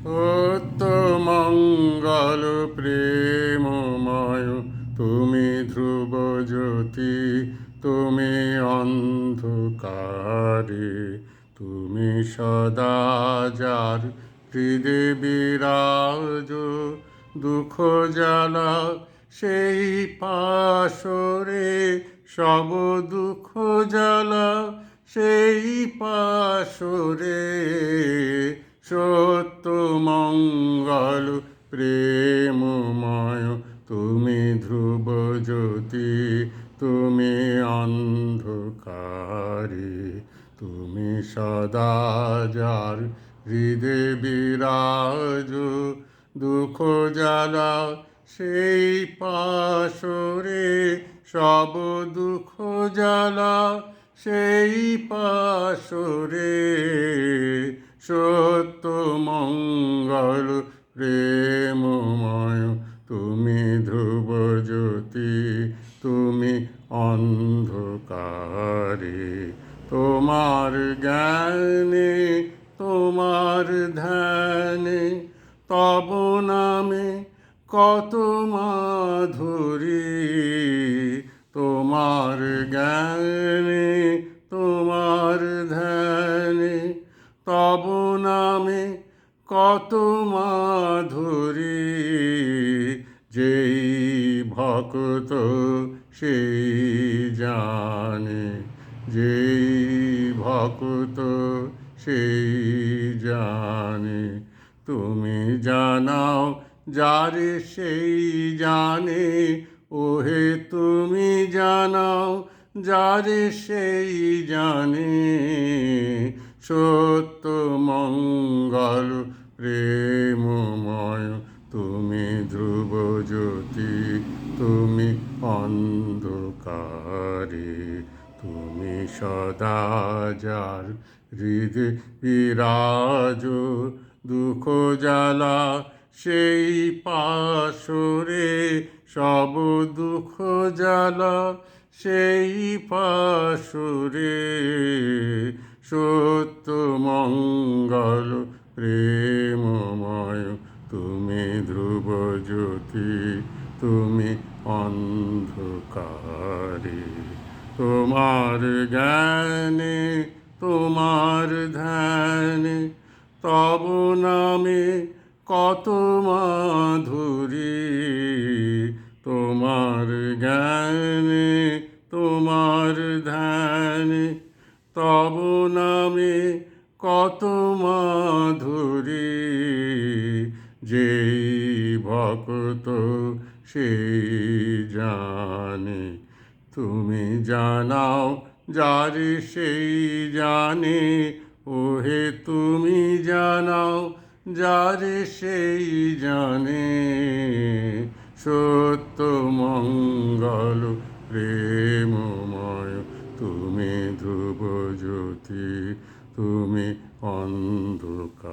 সত্য মঙ্গল প্রেমময় তুমি ধ্রুব জ্যোতি, তুমি অন্ধকারে, তুমি সদা যার হৃদে বিরাজ, দুঃখ জ্বালা সেই পাশরে, সব দুঃখ জ্বালা সেই পাশরে। সত্য মঙ্গল প্রেমময় তুমি ধ্রুব জ্যোতি, তুমি অন্ধকারে, তুমি সদা যার হৃদে বিরাজ, দুঃখ জ্বালা সেই পাশরে, সব দুঃখ জ্বালা সেই পাশরে। সত্য মঙ্গল প্রেমময় তুমি ধ্রুব জ্যোতি, তুমি অন্ধকারে, তোমার জ্ঞানে তোমার ধ্যানে, তব নামে কত মাধুরী। তোমার জ্ঞানে তোমার ধ্যানে, তব নামে কত মাধুরী। যেই ভক্ত সেই জানে, যেই ভক্ত সেই জানে, তুমি জানাও যারে সেই জানে, ওহে তুমি জানাও যারে সেই জানে। সত্য মঙ্গল প্রেমময় তুমি ধ্রুব জ্যোতি, তুমি অন্ধকারে, তুমি সদা যার হৃদে বিরাজ, দুঃখ জ্বালা সেই পাশরে, সব দুঃখ জ্বালা সেই পাশরে। সত্য মঙ্গল প্রেমময় তুমি ধ্রুব জ্যোতি, তুমি অন্ধকারে, তোমার জ্ঞানে তোমার ধ্যানে, তব নামে কত মাধুরী। তোমার জ্ঞানে তোমার ধ্যানে, তব নামে কত মাধুরী। যেই ভক্ত সেই জানে, তুমি জানাও যারে সেই জানে, ওহে তুমি জানাও যারে সেই জানে। সত্য মঙ্গল প্রেমময় তুমি ধ্রুব জ্যোতি, তুমি অন্ধকারে।